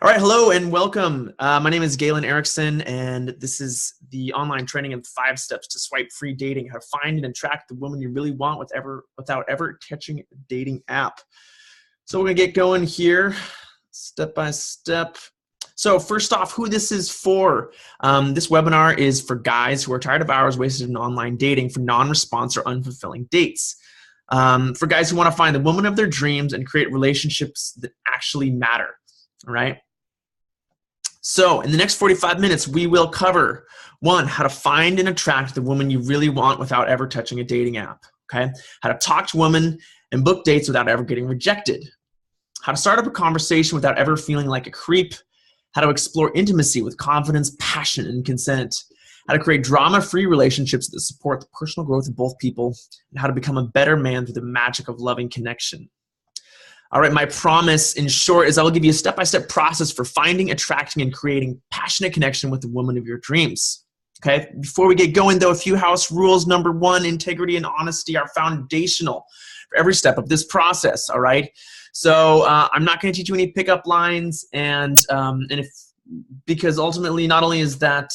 All right, hello and welcome. My name is Galen Erickson, and this is the online training in 5 steps to swipe free dating, how to find and attract the woman you really want without ever touching a dating app. So we're going to get going here step by step. So first off, who this is for. This webinar is for guys who are tired of hours wasted in online dating for non-response or unfulfilling dates. For guys who want to find the woman of their dreams and create relationships that actually matter. All right. So in the next 45 minutes, we will cover 1, how to find and attract the woman you really want without ever touching a dating app. Okay. How to talk to women and book dates without ever getting rejected. How to start up a conversation without ever feeling like a creep. How to explore intimacy with confidence, passion, and consent. How to create drama-free relationships that support the personal growth of both people. And how to become a better man through the magic of loving connection. All right, my promise in short is I will give you a step-by-step process for finding, attracting, and creating passionate connection with the woman of your dreams. Okay, before we get going though, a few house rules. Number 1, integrity and honesty are foundational for every step of this process, all right? So I'm not gonna teach you any pickup lines because ultimately not only is that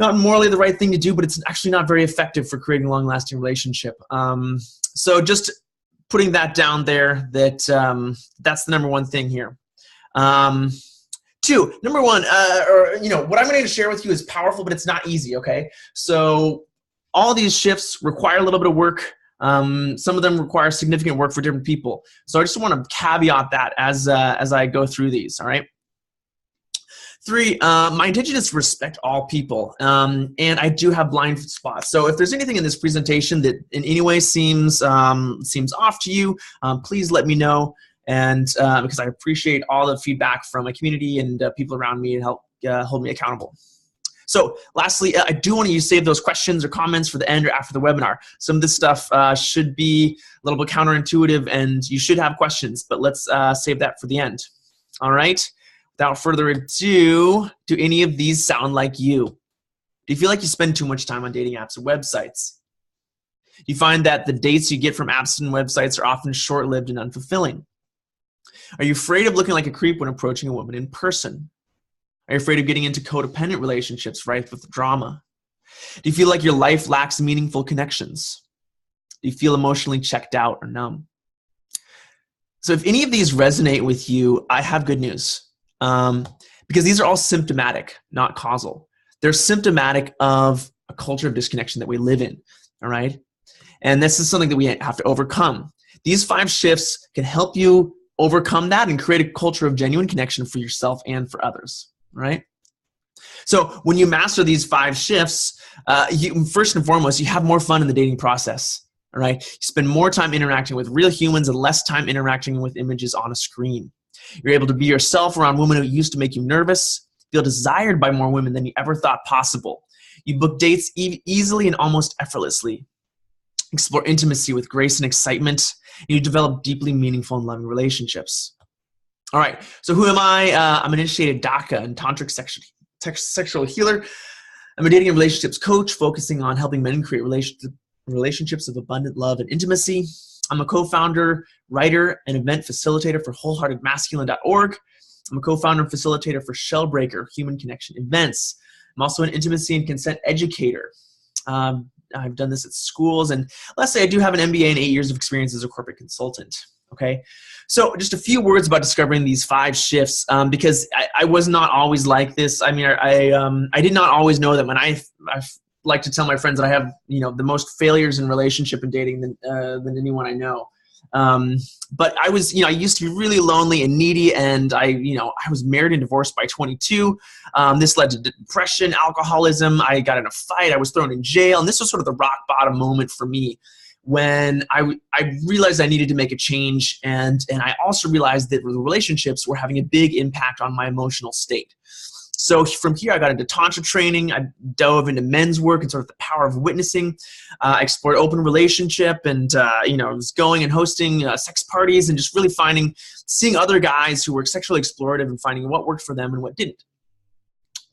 not morally the right thing to do, but it's actually not very effective for creating a long-lasting relationship. So just putting that down there, that's the number 1 thing here. 2, number 1, what I'm going to share with you is powerful, but it's not easy, okay? So all these shifts require a little bit of work. Some of them require significant work for different people. So I just want to caveat that as I go through these, all right? 3, my intention is to respect all people, and I do have blind spots. So if there's anything in this presentation that in any way seems off to you, please let me know, and because I appreciate all the feedback from my community and people around me to help hold me accountable. So lastly, I do want you to save those questions or comments for the end or after the webinar. Some of this stuff should be a little bit counterintuitive, and you should have questions, but let's save that for the end. All right? Without further ado, do any of these sound like you? Do you feel like you spend too much time on dating apps and websites? Do you find that the dates you get from apps and websites are often short-lived and unfulfilling? Are you afraid of looking like a creep when approaching a woman in person? Are you afraid of getting into codependent relationships rife with drama? Do you feel like your life lacks meaningful connections? Do you feel emotionally checked out or numb? So if any of these resonate with you, I have good news. Because these are all symptomatic, not causal. They're symptomatic of a culture of disconnection that we live in, all right? And this is something that we have to overcome. These 5 shifts can help you overcome that and create a culture of genuine connection for yourself and for others, all right? So when you master these 5 shifts, first and foremost, you have more fun in the dating process, all right? You spend more time interacting with real humans and less time interacting with images on a screen. You're able to be yourself around women who used to make you nervous, feel desired by more women than you ever thought possible. You book dates easily and almost effortlessly. Explore intimacy with grace and excitement. And you develop deeply meaningful and loving relationships. All right, so who am I? I'm an initiated DACA and tantric sexual healer. I'm a dating and relationships coach focusing on helping men create relationships of abundant love and intimacy. I'm a co-founder, writer, and event facilitator for wholeheartedmasculine.org. I'm a co-founder and facilitator for Shellbreaker Human Connection Events. I'm also an intimacy and consent educator. I've done this at schools, and lastly, I do have an MBA and 8 years of experience as a corporate consultant. Okay, so just a few words about discovering these 5 shifts, because I was not always like this. I mean, I did not always know that when I like to tell my friends that I have, the most failures in relationship and dating than anyone I know. But I was, I used to be really lonely and needy, and I was married and divorced by 22. This led to depression, alcoholism. I got in a fight. I was thrown in jail, and this was sort of the rock bottom moment for me when I realized I needed to make a change, and I also realized that the relationships were having a big impact on my emotional state. So from here, I got into Tantra training. I dove into men's work and sort of the power of witnessing. I explored open relationship and, was going and hosting sex parties and just really seeing other guys who were sexually explorative and finding what worked for them and what didn't.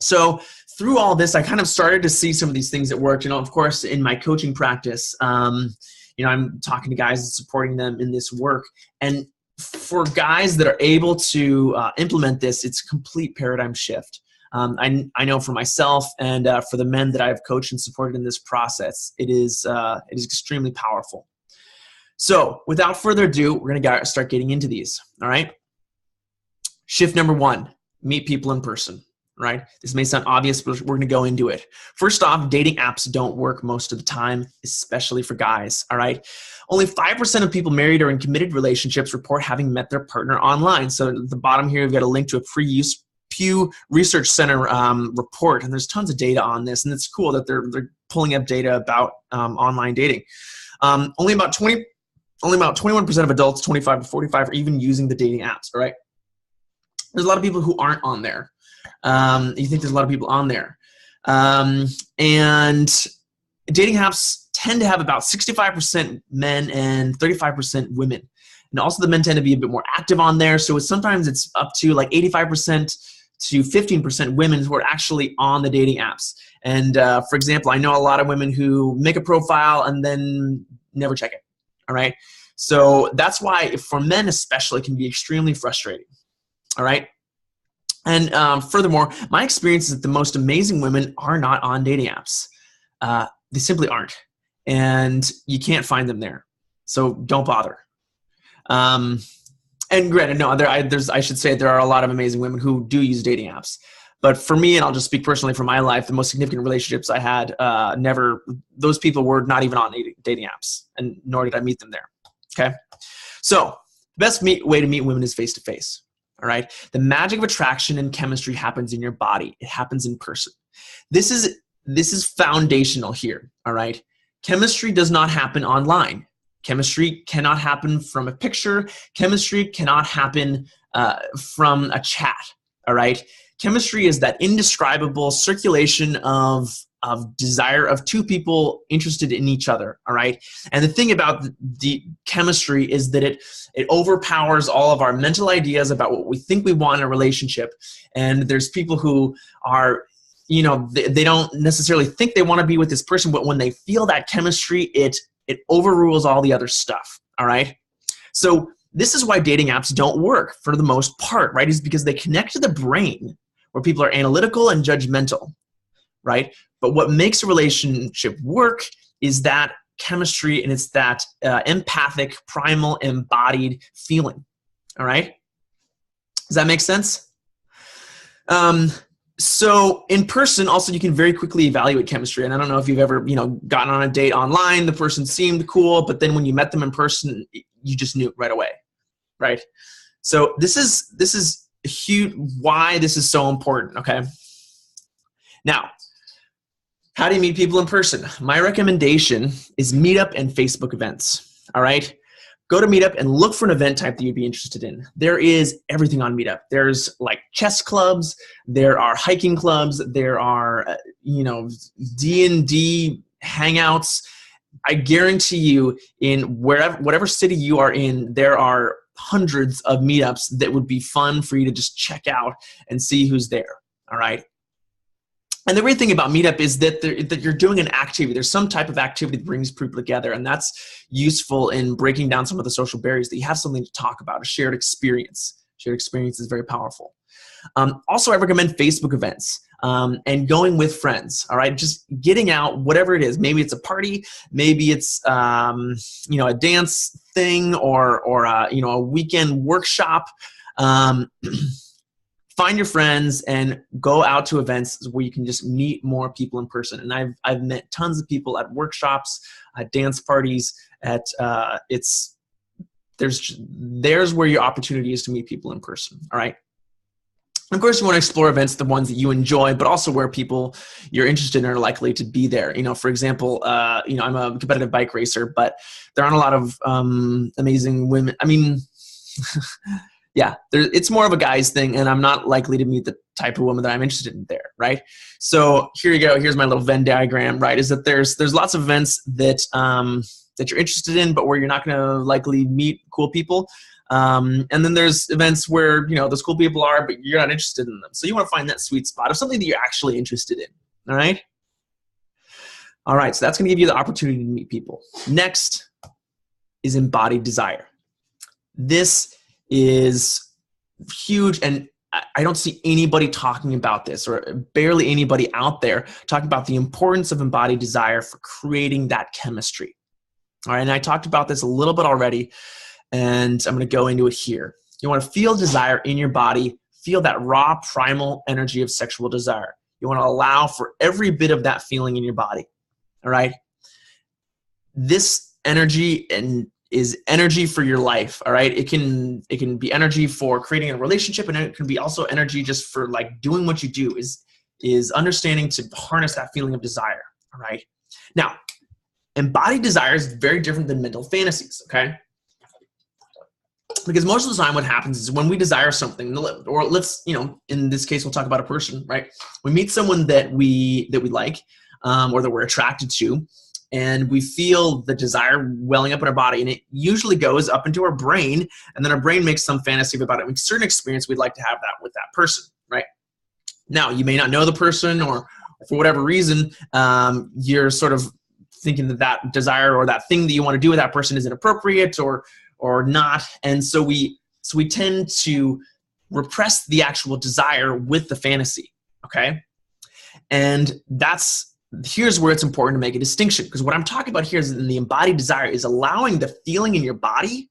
So through all this, I kind of started to see some of these things that worked. Of course, in my coaching practice, I'm talking to guys and supporting them in this work. And for guys that are able to implement this, it's a complete paradigm shift. I know for myself and for the men that I've coached and supported in this process, it is extremely powerful. So without further ado, we're going to start getting into these. All right. Shift number 1, meet people in person. Right? This may sound obvious, but we're going to go into it. First off, dating apps don't work most of the time, especially for guys. All right. Only 5% of people married or in committed relationships report having met their partner online. So at the bottom here, we've got a link to a pre-use Pew Research Center report, and there's tons of data on this, and it's cool that they're pulling up data about online dating. Only about 21% of adults 25 to 45 are even using the dating apps. All right. There's a lot of people who aren't on there. You think there's a lot of people on there. And dating apps tend to have about 65% men and 35% women. And also the men tend to be a bit more active on there. So sometimes it's up to like 85% to 15% women who are actually on the dating apps. And for example, I know a lot of women who make a profile and then never check it. All right. So that's why for men especially, it can be extremely frustrating. All right. And furthermore, my experience is that the most amazing women are not on dating apps. They simply aren't. And you can't find them there. So don't bother. And granted, no, I should say there are a lot of amazing women who do use dating apps. But for me, and I'll just speak personally for my life, the most significant relationships I had, those people were not even on dating apps, and nor did I meet them there. Okay? So the best way to meet women is face-to-face. All right. The magic of attraction and chemistry happens in your body. It happens in person. This is foundational here. All right. Chemistry does not happen online. Chemistry cannot happen from a picture. Chemistry cannot happen from a chat. All right. Chemistry is that indescribable circulation of desire of two people interested in each other. All right. And the thing about the chemistry is that it overpowers all of our mental ideas about what we think we want in a relationship. And there's people who are, they don't necessarily think they want to be with this person, but when they feel that chemistry, it overrules all the other stuff. All right. So this is why dating apps don't work for the most part, right? Is because they connect to the brain where people are analytical and judgmental, right? But what makes a relationship work is that chemistry, and it's that empathic, primal, embodied feeling. All right? Does that make sense? So in person, also, you can very quickly evaluate chemistry. And I don't know if you've ever, gotten on a date online, the person seemed cool, but then when you met them in person, you just knew right away, right? So this is huge, why this is so important, okay? Now, how do you meet people in person? My recommendation is Meetup and Facebook events, all right? Go to Meetup and look for an event type that you'd be interested in. There is everything on Meetup. There's like chess clubs, there are hiking clubs, there are, D&D hangouts. I guarantee you in whatever city you are in, there are hundreds of meetups that would be fun for you to just check out and see who's there, all right? And the great thing about Meetup is that you're doing an activity. There's some type of activity that brings people together, and that's useful in breaking down some of the social barriers, that you have something to talk about, a shared experience. Shared experience is very powerful. Also, I recommend Facebook events and going with friends, all right? Just getting out, whatever it is. Maybe it's a party, maybe it's a dance thing or a weekend workshop. Find your friends and go out to events where you can just meet more people in person. And I've met tons of people at workshops, at dance parties, there's where your opportunity is to meet people in person. All right. Of course, you want to explore events, the ones that you enjoy, but also where people you're interested in are likely to be there. For example, I'm a competitive bike racer, but there aren't a lot of amazing women. I mean, yeah, it's more of a guy's thing, and I'm not likely to meet the type of woman that I'm interested in there, right? So here you go. Here's my little Venn diagram, right? Is that there's lots of events that that you're interested in, but where you're not going to likely meet cool people. And then there's events where those cool people are, but you're not interested in them. So you want to find that sweet spot of something that you're actually interested in. All right. All right. So that's going to give you the opportunity to meet people. Next is embodied desire. This is huge, and I don't see anybody talking about this, or barely anybody out there talking about the importance of embodied desire for creating that chemistry. All right, and I talked about this a little bit already, and I'm going to go into it here. You want to feel desire in your body, feel that raw primal energy of sexual desire. You want to allow for every bit of that feeling in your body. All right, this energy is energy for your life. All right, it can be energy for creating a relationship, and it can be also energy just for like doing what you do, is understanding to harness that feeling of desire. All right, now embodied desire is very different than mental fantasies. Okay, because most of the time what happens is when we desire something, or let's, in this case we'll talk about a person, right? We meet someone that we like, or that we're attracted to, and we feel the desire welling up in our body, and it usually goes up into our brain, and then our brain makes some fantasy about it. With certain experience, we'd like to have that with that person, right? Now, you may not know the person, or for whatever reason, you're sort of thinking that desire or that thing that you want to do with that person is inappropriate or not, and so we tend to repress the actual desire with the fantasy. Okay, and here's where it's important to make a distinction, because what I'm talking about here is in the embodied desire is allowing the feeling in your body,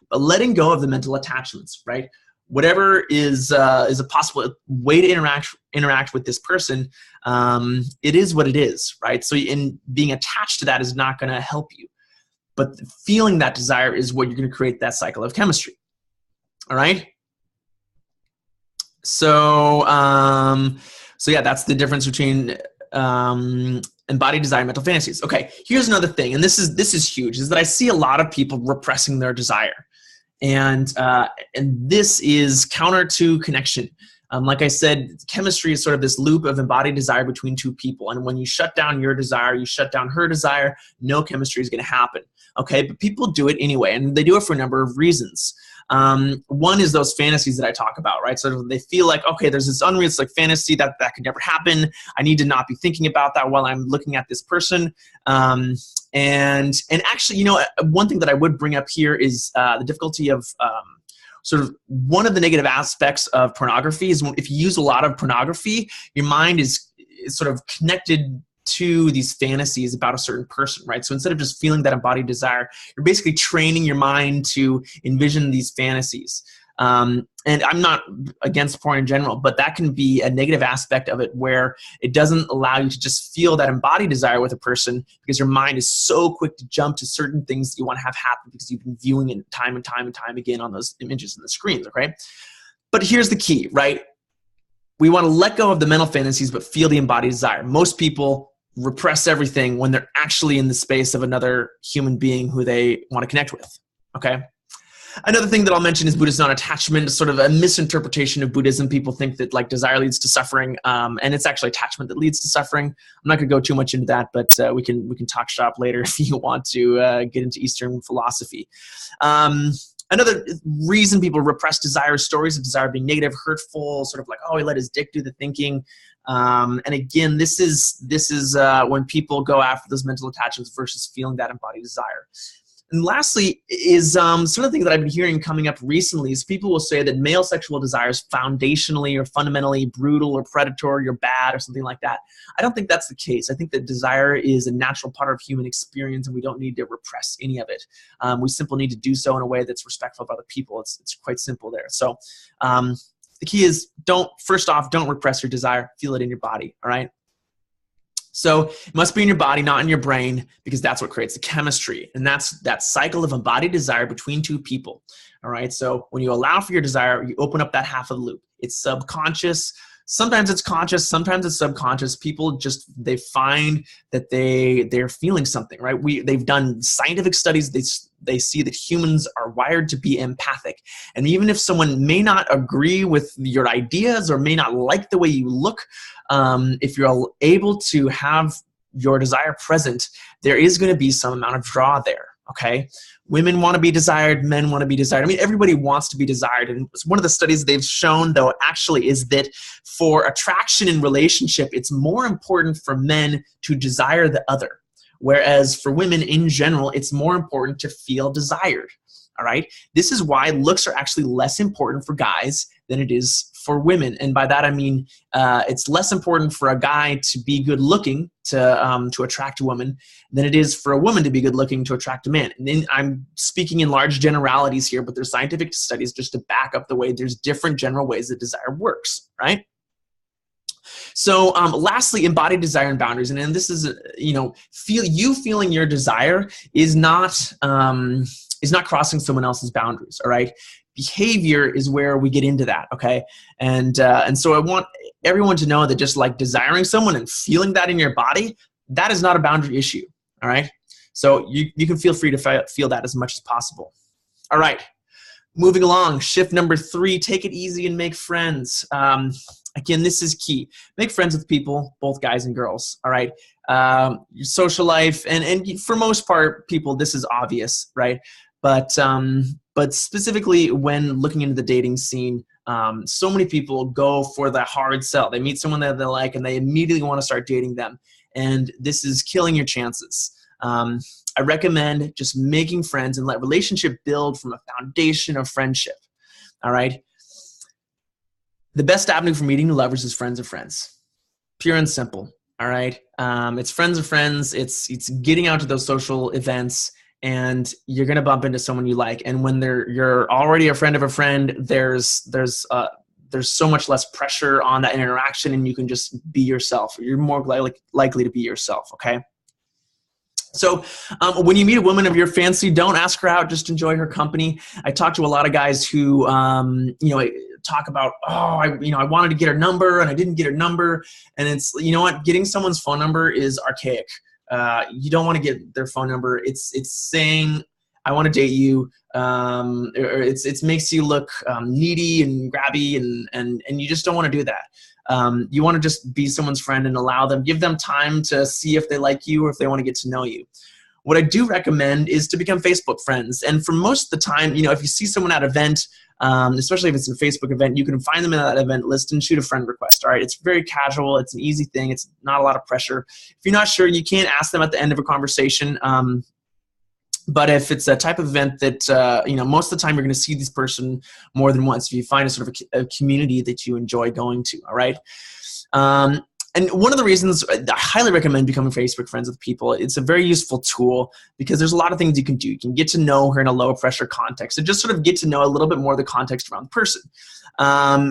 but letting go of the mental attachments, right? Whatever is a possible way to interact with this person, it is what it is, right? So in being attached to that is not going to help you, but feeling that desire is what you're going to create that cycle of chemistry. All right. So yeah, that's the difference between embodied desire and mental fantasies. Okay, here's another thing, and this is huge, is that I see a lot of people repressing their desire, and this is counter to connection. Like I said, chemistry is sort of this loop of embodied desire between two people, and when you shut down your desire, you shut down her desire, no chemistry is going to happen. Okay, but people do it anyway, and they do it for a number of reasons. One is those fantasies that I talk about, right? So they feel like, okay, there's this unrealistic fantasy that could never happen. I need to not be thinking about that while I'm looking at this person. And actually, one thing that I would bring up here is the difficulty of sort of one of the negative aspects of pornography is if you use a lot of pornography, your mind is sort of connected to these fantasies about a certain person, right? So instead of just feeling that embodied desire, you're basically training your mind to envision these fantasies. And I'm not against porn in general, but that can be a negative aspect of it, where it doesn't allow you to just feel that embodied desire with a person, because your mind is so quick to jump to certain things that you want to have happen because you've been viewing it time and time and time again on those images in the screens, okay? But here's the key, right? We want to let go of the mental fantasies but feel the embodied desire. Most people repress everything when they're actually in the space of another human being who they want to connect with, okay? Another thing that I'll mention is Buddhist non-attachment, sort of a misinterpretation of Buddhism. People think that like desire leads to suffering, and it's actually attachment that leads to suffering. I'm not going to go too much into that, but we can talk shop later if you want to get into Eastern philosophy. Another reason people repress desire is stories of desire being negative, hurtful, sort of like, oh, he let his dick do the thinking. And again, this is when people go after those mental attachments versus feeling that embodied desire. And lastly is some of the things that I've been hearing coming up recently is people will say that male sexual desire is foundationally or fundamentally brutal or predatory or bad or something like that. I don't think that's the case. I think that desire is a natural part of human experience, and we don't need to repress any of it. We simply need to do so in a way that's respectful of other people. It's quite simple there. So the key is first off, don't repress your desire. Feel it in your body, all right? So it must be in your body, not in your brain, because that's what creates the chemistry. And that's that cycle of embodied desire between two people. All right. So when you allow for your desire, you open up that half of the loop. It's subconscious. Sometimes it's conscious. Sometimes it's subconscious. People they find that they're feeling something, right? They've done scientific studies. They see that humans are wired to be empathic. And even if someone may not agree with your ideas or may not like the way you look, if you're able to have your desire present, there is going to be some amount of draw there, okay? Women want to be desired, men want to be desired. I mean, everybody wants to be desired. And one of the studies they've shown, though, actually is that for attraction in relationship, it's more important for men to desire the other. Whereas for women in general, it's more important to feel desired. all right? This is why looks are actually less important for guys than it is for women. And by that, I mean, it's less important for a guy to be good looking to attract a woman than it is for a woman to be good looking to attract a man. And then I'm speaking in large generalities here, but there's scientific studies just to back up the way there's different general ways that desire works, right? So lastly, embody desire and boundaries. And then this is, feeling your desire is not crossing someone else's boundaries, all right? Behavior is where we get into that, okay? And so I want everyone to know that just like desiring someone and feeling that in your body, that is not a boundary issue, all right? So you can feel free to feel that as much as possible. All right, moving along, shift number 3, take it easy and make friends. Again, this is key. Make friends with people, both guys and girls, all right? Your social life, and for most part, people, this is obvious, right? But specifically when looking into the dating scene, so many people go for the hard sell. They meet someone that they like, and they immediately want to start dating them. And this is killing your chances. I recommend just making friends and let relationship build from a foundation of friendship, all right? The best avenue for meeting new lovers is friends of friends. Pure and simple, all right? It's friends of friends. It's getting out to those social events, and you're gonna bump into someone you like. And when you're already a friend of a friend, there's so much less pressure on that interaction, and you can just be yourself. You're more likely to be yourself, okay? So when you meet a woman of your fancy, don't ask her out, just enjoy her company. I talk to a lot of guys who, talk about, I wanted to get her number and I didn't get her number. And it's, you know what, getting someone's phone number is archaic. You don't want to get their phone number. It's saying, I want to date you. Or it makes you look needy and grabby, and you just don't want to do that. You want to just be someone's friend and give them time to see if they like you or if they want to get to know you. What I do recommend is to become Facebook friends. And for most of the time, if you see someone at an event, especially if it's a Facebook event, you can find them in that event list and shoot a friend request. All right, it's very casual. It's an easy thing. It's not a lot of pressure. If you're not sure, you can't ask them at the end of a conversation. But if it's a type of event that, most of the time you're going to see this person more than once, if you find a sort of a community that you enjoy going to, all right? And one of the reasons I highly recommend becoming Facebook friends with people, it's a very useful tool because there's a lot of things you can do. You can get to know her in a low pressure context and just sort of get to know a little bit more of the context around the person.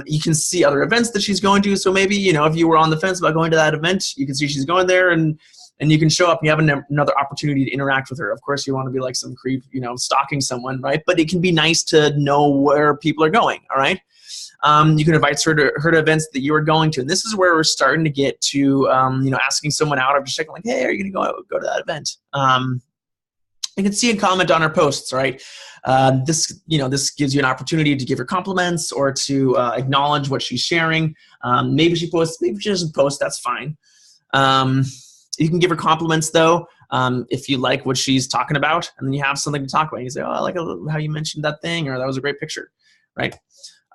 You can see other events that she's going to. So maybe, if you were on the fence about going to that event, you can see she's going there, and you can show up and you have another opportunity to interact with her. Of course, you want to be like some creep, stalking someone, right? But it can be nice to know where people are going, all right? You can invite her to events that you are going to. And this is where we're starting to get to, asking someone out or just checking like, hey, are you going to go to that event? You can see and comment on her posts, right? This gives you an opportunity to give her compliments or to acknowledge what she's sharing. Maybe she posts, maybe she doesn't post, that's fine. You can give her compliments though, if you like what she's talking about, and then you have something to talk about. You say, oh, I like how you mentioned that thing, or that was a great picture, right?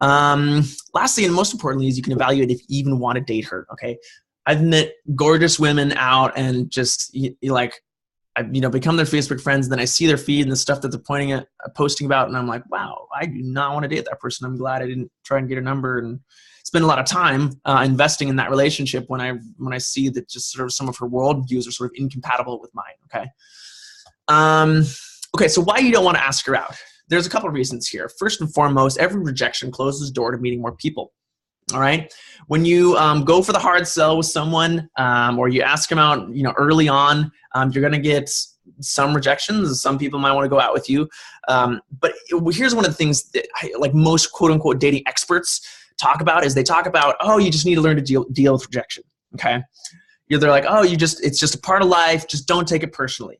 Lastly, and most importantly, is you can evaluate if you even want to date her, okay? I've met gorgeous women out and just become their Facebook friends, then I see their feed and the stuff that they're posting about, and I'm like, wow, I do not want to date that person. I'm glad I didn't try and get a number and spend a lot of time investing in that relationship when I see that just sort of some of her worldviews are sort of incompatible with mine, okay? Okay, so why you don't want to ask her out? There's a couple of reasons here. First and foremost, every rejection closes the door to meeting more people, all right? When you go for the hard sell with someone or you ask them out early on, you're going to get some rejections. Some people might want to go out with you. But here's one of the things that most quote-unquote dating experts talk about is they talk about, oh, you just need to learn to deal with rejection, okay? They're like, oh, it's just a part of life. Just don't take it personally.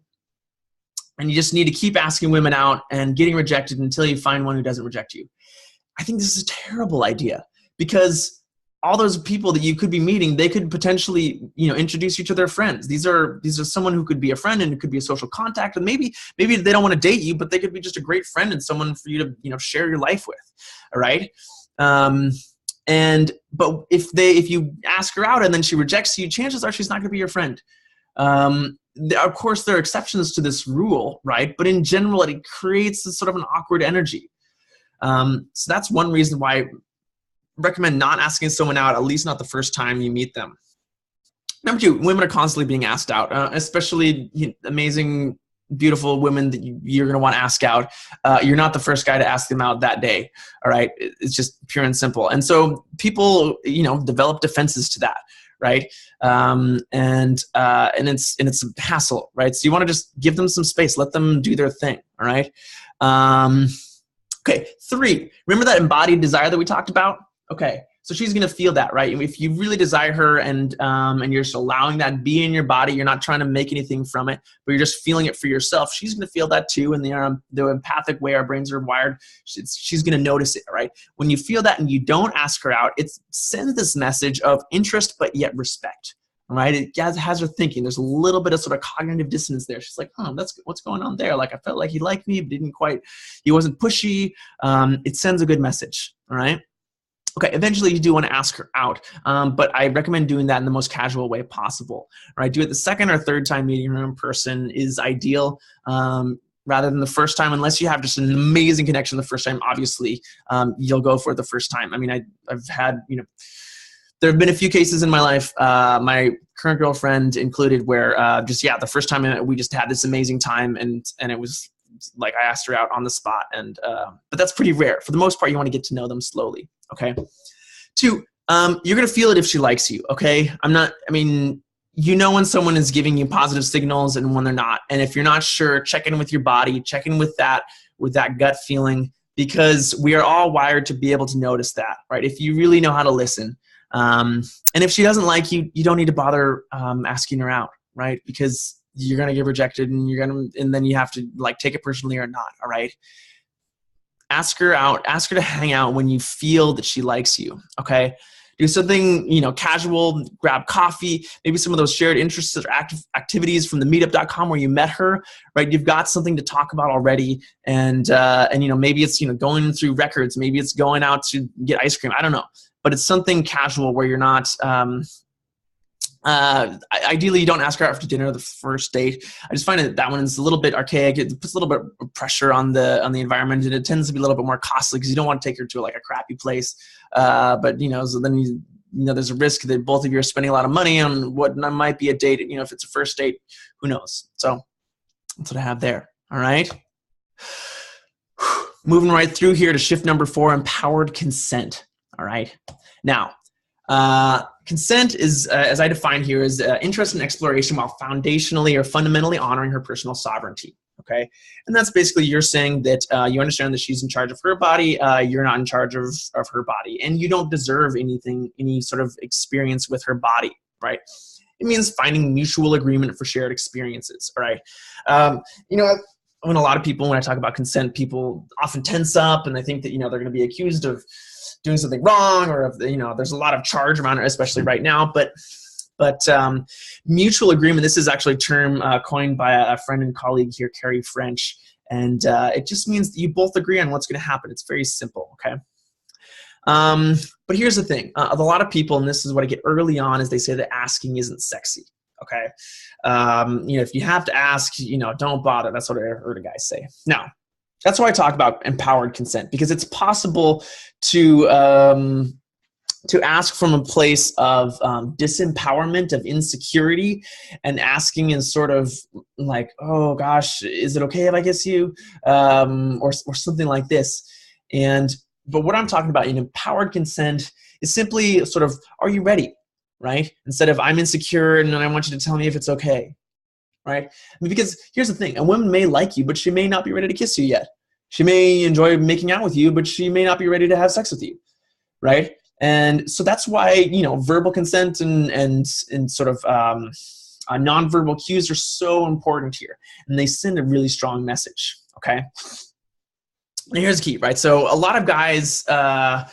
And you just need to keep asking women out and getting rejected until you find one who doesn't reject you. I think this is a terrible idea because all those people that you could be meeting, they could potentially, introduce you to their friends. These are someone who could be a friend and it could be a social contact, and maybe they don't want to date you, but they could be just a great friend and someone for you to, share your life with. All right. But if you ask her out and then she rejects you, chances are she's not going to be your friend. Of course, there are exceptions to this rule, right? But in general, it creates sort of an awkward energy. So that's one reason why I recommend not asking someone out, at least not the first time you meet them. Number two, women are constantly being asked out, especially amazing, beautiful women that you're going to want to ask out. You're not the first guy to ask them out that day. All right. It's just pure and simple. And so people, develop defenses to that. Right. And it's a hassle, right? So you want to just give them some space, let them do their thing. All right. Okay. 3, remember that embodied desire that we talked about? Okay. So she's going to feel that, right? If you really desire her and you're just allowing that to be in your body, you're not trying to make anything from it, but you're just feeling it for yourself. She's going to feel that too. And the empathic way our brains are wired, she's going to notice it, right? When you feel that and you don't ask her out, it sends this message of interest, but yet respect, right? It has her thinking. There's a little bit of sort of cognitive dissonance there. She's like, oh, that's what's going on there. Like, I felt like he liked me, but he wasn't pushy. It sends a good message, all right? Okay, eventually you do want to ask her out, but I recommend doing that in the most casual way possible. Right? Do it the second or third time meeting her in person is ideal, rather than the first time, unless you have just an amazing connection the first time. Obviously, you'll go for it the first time. I mean, I've had, there have been a few cases in my life, my current girlfriend included, where the first time we just had this amazing time, and it was like I asked her out on the spot, but that's pretty rare. For the most part, you want to get to know them slowly. Okay. 2, you're going to feel it if she likes you. Okay. When someone is giving you positive signals and when they're not. And if you're not sure, check in with your body, check in with that gut feeling, because we are all wired to be able to notice that, right? If you really know how to listen. And if she doesn't like you, you don't need to bother asking her out, right? Because you're going to get rejected and then you have to take it personally or not. All right. Ask her out, ask her to hang out when you feel that she likes you. Okay. Do something, casual, grab coffee, maybe some of those shared interests or activities from the meetup.com where you met her, right? You've got something to talk about already. And maybe it's, going through records, maybe it's going out to get ice cream. I don't know, but it's something casual where you're not, ideally, you don't ask her out for dinner the first date. I just find that one is a little bit archaic. It puts a little bit of pressure on the environment, and it tends to be a little bit more costly because you don't want to take her to a crappy place. But so then there's a risk that both of you are spending a lot of money on what might be a date. If it's a first date, who knows? So that's what I have there. All right. Moving right through here to shift number 4, empowered consent. All right. Now, consent is, as I define here, is interest in exploration while foundationally or fundamentally honoring her personal sovereignty. Okay, and that's basically you're saying that you understand that she's in charge of her body, you're not in charge of her body, and you don't deserve any sort of experience with her body. Right? It means finding mutual agreement for shared experiences. Right? When a lot of people, when I talk about consent, people often tense up and they think that they're going to be accused of doing something wrong, or if there's a lot of charge around it, especially right now. But mutual agreement, this is actually a term coined by a friend and colleague here, Carrie French, and it just means that you both agree on what's going to happen. It's very simple. Okay. But here's the thing: a lot of people, and this is what I get early on, is they say that asking isn't sexy. Okay. If you have to ask, don't bother. That's what I heard a guy say. Now, that's why I talk about empowered consent, because it's possible to ask from a place of disempowerment, of insecurity, and asking in sort of like, oh gosh, is it okay if I kiss you? Or something like this. But what I'm talking about in empowered consent is simply sort of, are you ready? Right? Instead of, I'm insecure and I want you to tell me if it's okay. Right? Because here's the thing, a woman may like you, but she may not be ready to kiss you yet. She may enjoy making out with you, but she may not be ready to have sex with you. Right? And so that's why, verbal consent and sort of nonverbal cues are so important here. And they send a really strong message. Okay? And here's the key, right? So a lot of guys, I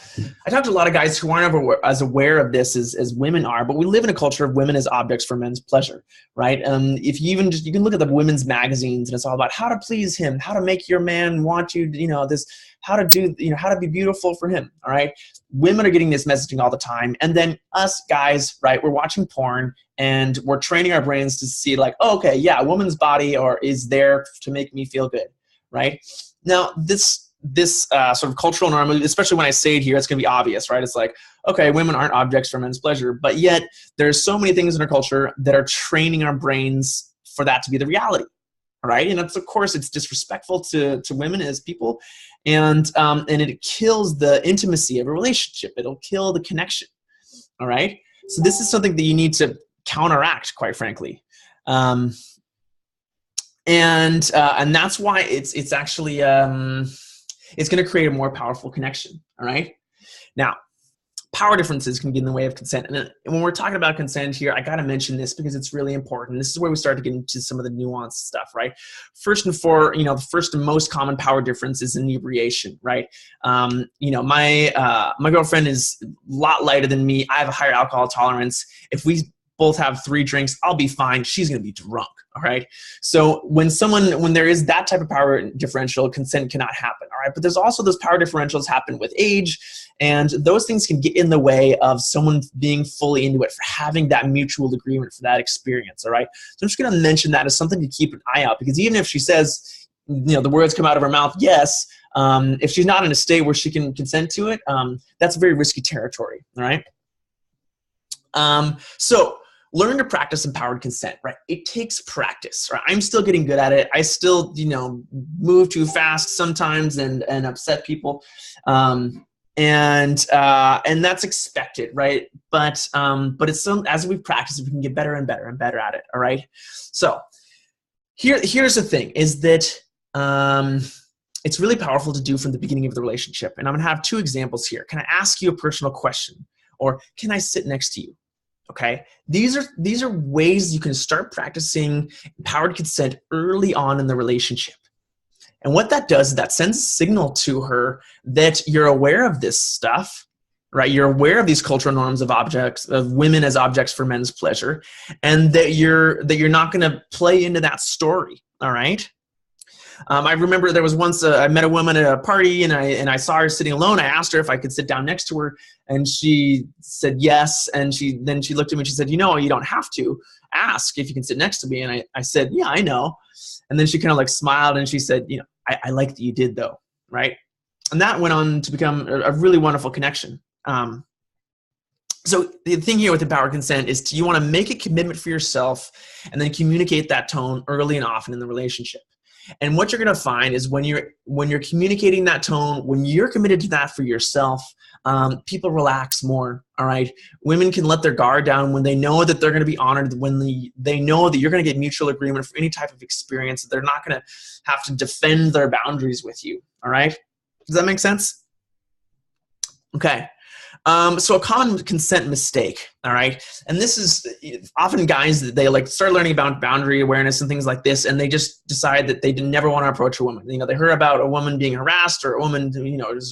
talk to a lot of guys who aren't as aware of this as women are, but we live in a culture of women as objects for men's pleasure, right? If you even you can look at the women's magazines and it's all about how to please him, how to make your man want you, how to do, how to be beautiful for him, all right? Women are getting this messaging all the time. And then us guys, right, we're watching porn and we're training our brains to see like, oh, okay, yeah, a woman's body is there to make me feel good, right? Now, this sort of cultural norm, especially when I say it here, it's going to be obvious, right? It's like, okay, women aren't objects for men's pleasure, but yet there's so many things in our culture that are training our brains for that to be the reality, right? And of course, it's disrespectful to women as people, and it kills the intimacy of a relationship. It'll kill the connection, all right? So this is something that you need to counteract, quite frankly. And that's why it's actually it's going to create a more powerful connection. All right. Now, power differences can get in the way of consent. And when we're talking about consent here, I got to mention this because it's really important. This is where we start to get into some of the nuanced stuff, right? First and the first and most common power difference is inebriation, right? My girlfriend is a lot lighter than me. I have a higher alcohol tolerance. If we both have 3 drinks, I'll be fine. She's going to be drunk. All right. So when there is that type of power differential, consent cannot happen. All right. But there's also those power differentials happen with age, and those things can get in the way of someone being fully into it, for having that mutual agreement for that experience. All right. So I'm just going to mention that as something to keep an eye out, because even if she says, the words come out of her mouth, yes, if she's not in a state where she can consent to it, that's very risky territory. All right. So learn to practice empowered consent, right? It takes practice, right? I'm still getting good at it. I still, move too fast sometimes and upset people. And that's expected, right? But it's still, as we practice, we can get better and better and better at it. All right. So here's the thing is that, it's really powerful to do from the beginning of the relationship. And I'm going to have 2 examples here. Can I ask you a personal question? Or can I sit next to you? Okay, these are ways you can start practicing empowered consent early on in the relationship. And what that does is that sends a signal to her that you're aware of this stuff, right? You're aware of these cultural norms of women as objects for men's pleasure, and that you're not going to play into that story. All right. I remember there was once I met a woman at a party, and I saw her sitting alone. I asked her if I could sit down next to her, and she said yes. And then she looked at me and she said, you don't have to ask if you can sit next to me. And I said, yeah, I know. And then she kind of like smiled and she said, I like that you did though, right? And that went on to become a really wonderful connection. So the thing here with empowered consent is you want to make a commitment for yourself and then communicate that tone early and often in the relationship. And what you're going to find is when you're communicating that tone, when you're committed to that for yourself, people relax more. All right. Women can let their guard down when they know that they're going to be honored, when they know that you're going to get mutual agreement for any type of experience, that they're not going to have to defend their boundaries with you. All right. Does that make sense? Okay. So a common consent mistake, all right, and this is often guys that they like start learning about boundary awareness and things like this, and they just decide that they never want to approach a woman. They heard about a woman being harassed or a woman,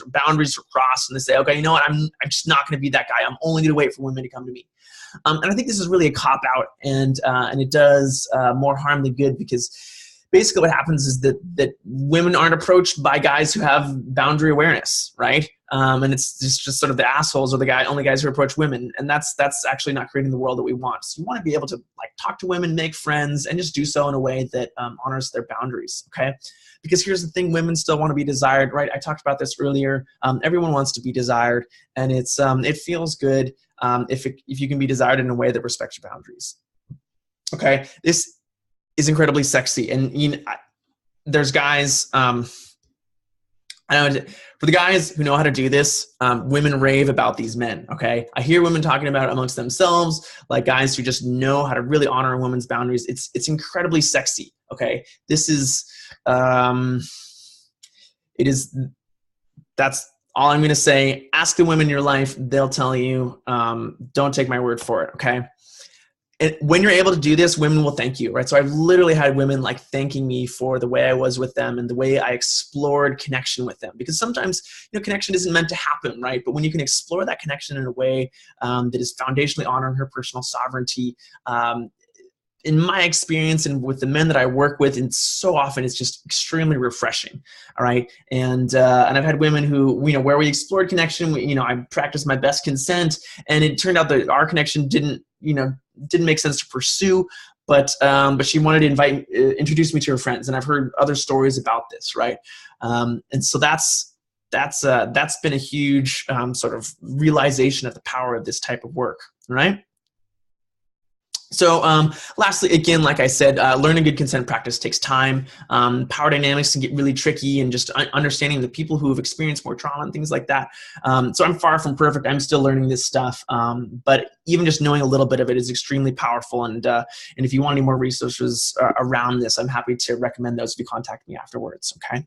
boundaries are crossed, and they say, okay, you know what, I'm just not going to be that guy. I'm only going to wait for women to come to me. And I think this is really a cop out, and it does more harm than good, because basically what happens is that women aren't approached by guys who have boundary awareness, right? And it's just sort of the assholes are the only guys who approach women. And that's actually not creating the world that we want. So you want to be able to like talk to women, make friends, and just do so in a way that honors their boundaries, okay? Because here's the thing, women still want to be desired, right? I talked about this earlier. Everyone wants to be desired, and it feels good if you can be desired in a way that respects your boundaries, okay? This is incredibly sexy. And there's guys, for the guys who know how to do this, women rave about these men, okay? I hear women talking about it amongst themselves, like guys who just know how to really honor a woman's boundaries. It's incredibly sexy, okay? This is, that's all I'm gonna say. Ask the women in your life, they'll tell you, don't take my word for it, okay? And when you're able to do this, women will thank you, right? So I've literally had women like thanking me for the way I was with them and the way I explored connection with them. Because sometimes, connection isn't meant to happen, right? But when you can explore that connection in a way that is foundationally honoring her personal sovereignty, in my experience and with the men that I work with, and so often it's just extremely refreshing. All right. And I've had women who, where we explored connection, I practiced my best consent, and it turned out that our connection didn't make sense to pursue, but she wanted to introduce me to her friends. And I've heard other stories about this. Right. And so that's been a huge sort of realization of the power of this type of work. Right. So lastly, again, like I said, learning good consent practice takes time. Power dynamics can get really tricky, and just understanding the people who have experienced more trauma and things like that. So I'm far from perfect. I'm still learning this stuff. But even just knowing a little bit of it is extremely powerful. And if you want any more resources around this, I'm happy to recommend those if you contact me afterwards. Okay.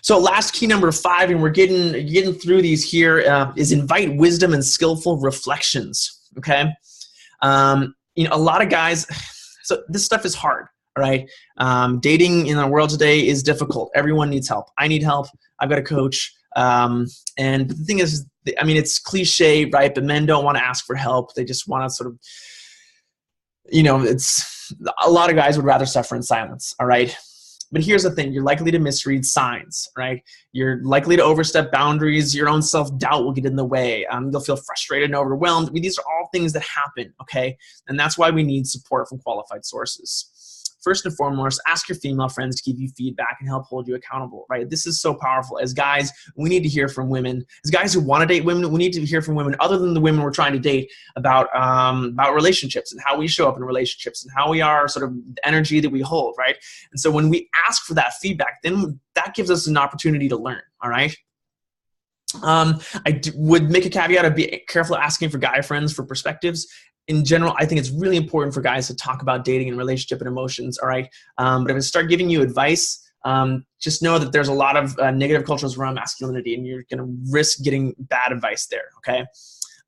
So last key number 5, and we're getting through these here, is invite wisdom and skillful reflections. Okay. A lot of guys, so this stuff is hard, all right? Dating in the world today is difficult. Everyone needs help. I need help. I've got a coach. And the thing is, it's cliche, right? But men don't want to ask for help. They just want to sort of, it's a lot of guys would rather suffer in silence, all right? But here's the thing. You're likely to misread signs, right? You're likely to overstep boundaries. Your own self-doubt will get in the way. You'll feel frustrated and overwhelmed. These are all things that happen, okay? And that's why we need support from qualified sources. First and foremost, ask your female friends to give you feedback and help hold you accountable, right? This is so powerful. As guys, we need to hear from women. As guys who want to date women, we need to hear from women other than the women we're trying to date about relationships and how we show up in relationships and how we are, sort of the energy that we hold, right? And so when we ask for that feedback, then that gives us an opportunity to learn, all right? Would make a caveat of be careful asking for guy friends for perspectives. In general, I think it's really important for guys to talk about dating and relationship and emotions, all right? But if I start giving you advice, just know that there's a lot of negative cultures around masculinity, and you're going to risk getting bad advice there, okay?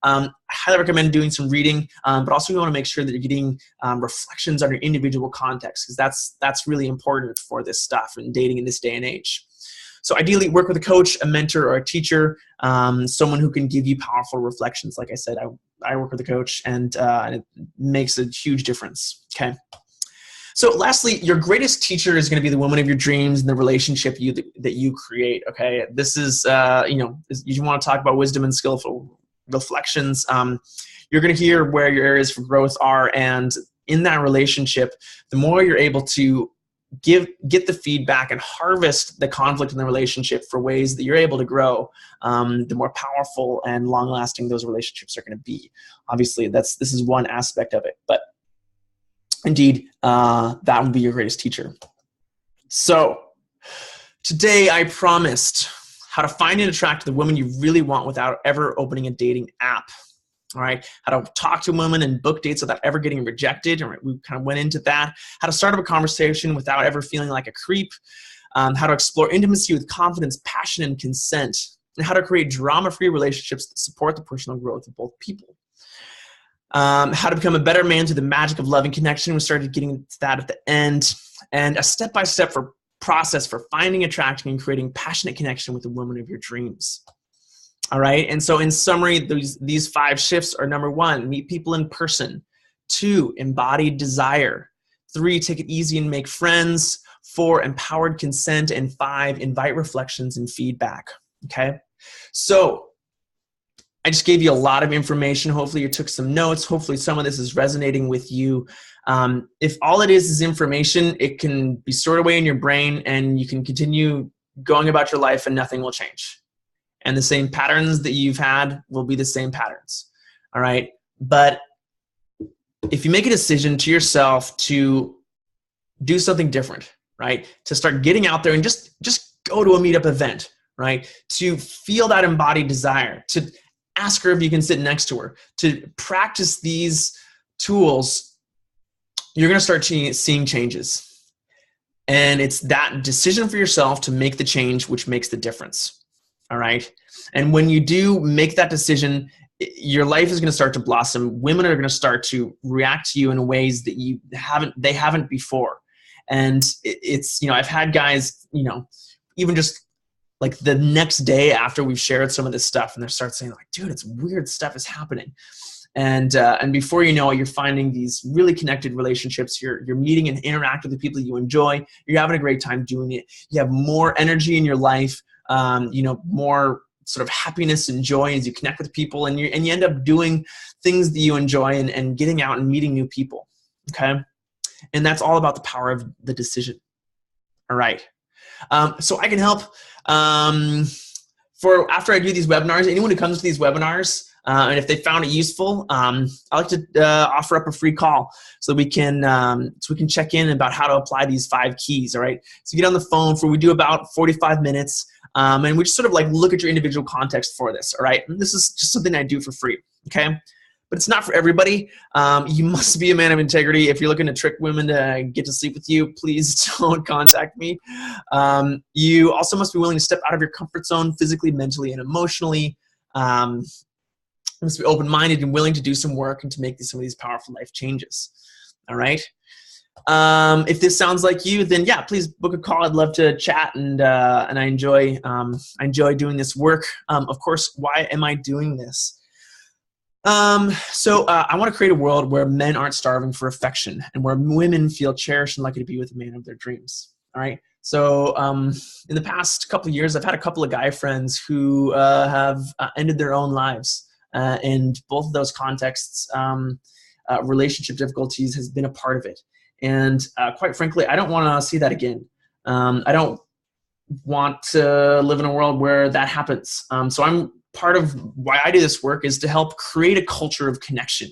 I highly recommend doing some reading, but also you want to make sure that you're getting reflections on your individual context, because that's really important for this stuff and dating in this day and age. So ideally, work with a coach, a mentor, or a teacher, someone who can give you powerful reflections. Like I said, I work with a coach, and it makes a huge difference, okay? So lastly, your greatest teacher is going to be the woman of your dreams and the relationship that you create, okay? This is, you want to talk about wisdom and skillful reflections. You're going to hear where your areas for growth are, and in that relationship, the more you're able to get the feedback and harvest the conflict in the relationship for ways that you're able to grow, the more powerful and long-lasting those relationships are going to be. Obviously, this is one aspect of it, but indeed, that will be your greatest teacher. So today I promised how to find and attract the woman you really want without ever opening a dating app. All right, how to talk to women and book dates without ever getting rejected. All right, we kind of went into that. How to start up a conversation without ever feeling like a creep. How to explore intimacy with confidence, passion, and consent. And how to create drama-free relationships that support the personal growth of both people. How to become a better man through the magic of love and connection. We started getting to that at the end. And a step-by-step process for finding, attracting, and creating passionate connection with the woman of your dreams. All right. And so in summary, these 5 shifts are: number 1, meet people in person; 2, embody desire; 3, take it easy and make friends; 4, empowered consent; and 5, invite reflections and feedback. Okay. So I just gave you a lot of information. Hopefully you took some notes. Hopefully some of this is resonating with you. If all it is information, it can be stored away in your brain, and you can continue going about your life and nothing will change. And the same patterns that you've had will be the same patterns, all right? But if you make a decision to yourself to do something different, right? To start getting out there and just go to a meetup event, right? To feel that embodied desire, to ask her if you can sit next to her, to practice these tools, you're gonna start seeing changes. And it's that decision for yourself to make the change which makes the difference. All right. And when you do make that decision, your life is going to start to blossom. Women are going to start to react to you in ways that they haven't before. And it's, I've had guys, even just like the next day after we've shared some of this stuff, and they start saying like, dude, it's weird stuff is happening. And before you know it, you're finding these really connected relationships. You're meeting and interacting with the people you enjoy. You're having a great time doing it. You have more energy in your life, more sort of happiness and joy as you connect with people, and you end up doing things that you enjoy and getting out and meeting new people. Okay. And that's all about the power of the decision. All right. So I can help after I do these webinars, anyone who comes to these webinars, and if they found it useful, I like to offer up a free call so we can check in about how to apply these 5 keys. All right. So get on the phone we do about 45 minutes, and we just sort of like look at your individual context for this. All right. And this is just something I do for free. Okay. But it's not for everybody. You must be a man of integrity. If you're looking to trick women to get to sleep with you, please don't contact me. You also must be willing to step out of your comfort zone physically, mentally, and emotionally. You must be open-minded and willing to do some work and to make some of these powerful life changes. All right. If this sounds like you, then yeah, please book a call. I'd love to chat, and I enjoy doing this work. Of course, why am I doing this? I want to create a world where men aren't starving for affection and where women feel cherished and lucky to be with the man of their dreams. All right. So in the past couple of years, I've had a couple of guy friends who have ended their own lives. And both of those contexts, relationship difficulties has been a part of it. And quite frankly, I don't want to see that again. I don't want to live in a world where that happens. So part of why I do this work is to help create a culture of connection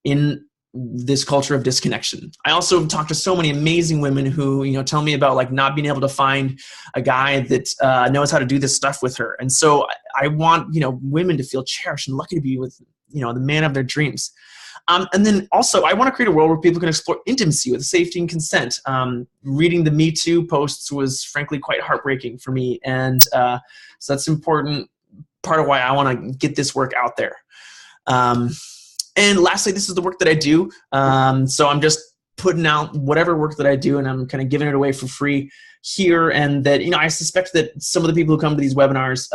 in this culture of disconnection. I also talk to so many amazing women who, tell me about like not being able to find a guy that knows how to do this stuff with her. And so I want, women to feel cherished and lucky to be with, the man of their dreams. And then also I want to create a world where people can explore intimacy with safety and consent. Reading the Me Too posts was frankly quite heartbreaking for me. And so that's important part of why I want to get this work out there. And lastly, this is the work that I do. So I'm just putting out whatever work that I do, and I'm kind of giving it away for free here. And that, I suspect that some of the people who come to these webinars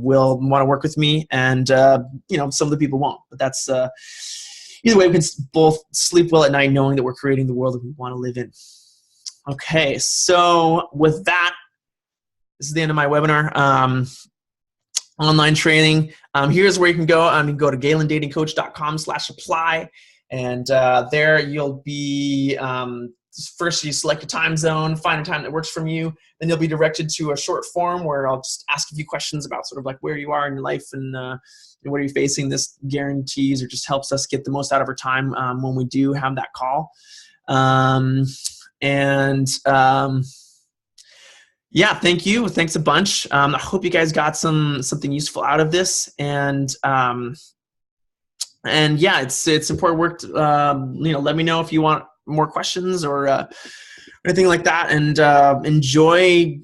will want to work with me, and some of the people won't. But that's either way, we can both sleep well at night knowing that we're creating the world that we want to live in. Okay, so with that, this is the end of my webinar. Online training. Here's where you can go. You can go to galendatingcoach.com/apply, and there you'll be first you select a time zone, find a time that works for you. Then you'll be directed to a short form where I'll just ask a few questions about sort of like where you are in your life and what are you facing. This guarantees or just helps us get the most out of our time when we do have that call. Yeah, thank you. Thanks a bunch. I hope you guys got something useful out of this, and yeah, it's important work. Let me know if you want more questions or anything like that, and enjoy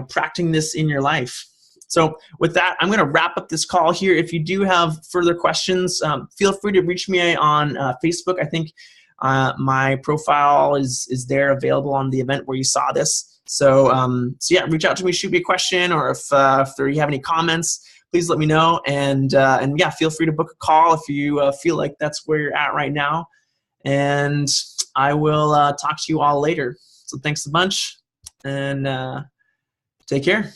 practicing this in your life. So with that, I'm going to wrap up this call here. If you do have further questions, feel free to reach me on Facebook. I think my profile is there available on the event where you saw this. So yeah, reach out to me, shoot me a question, or if you have any comments, please let me know. And yeah, feel free to book a call if you feel like that's where you're at right now. And I will talk to you all later. So thanks a bunch, and take care.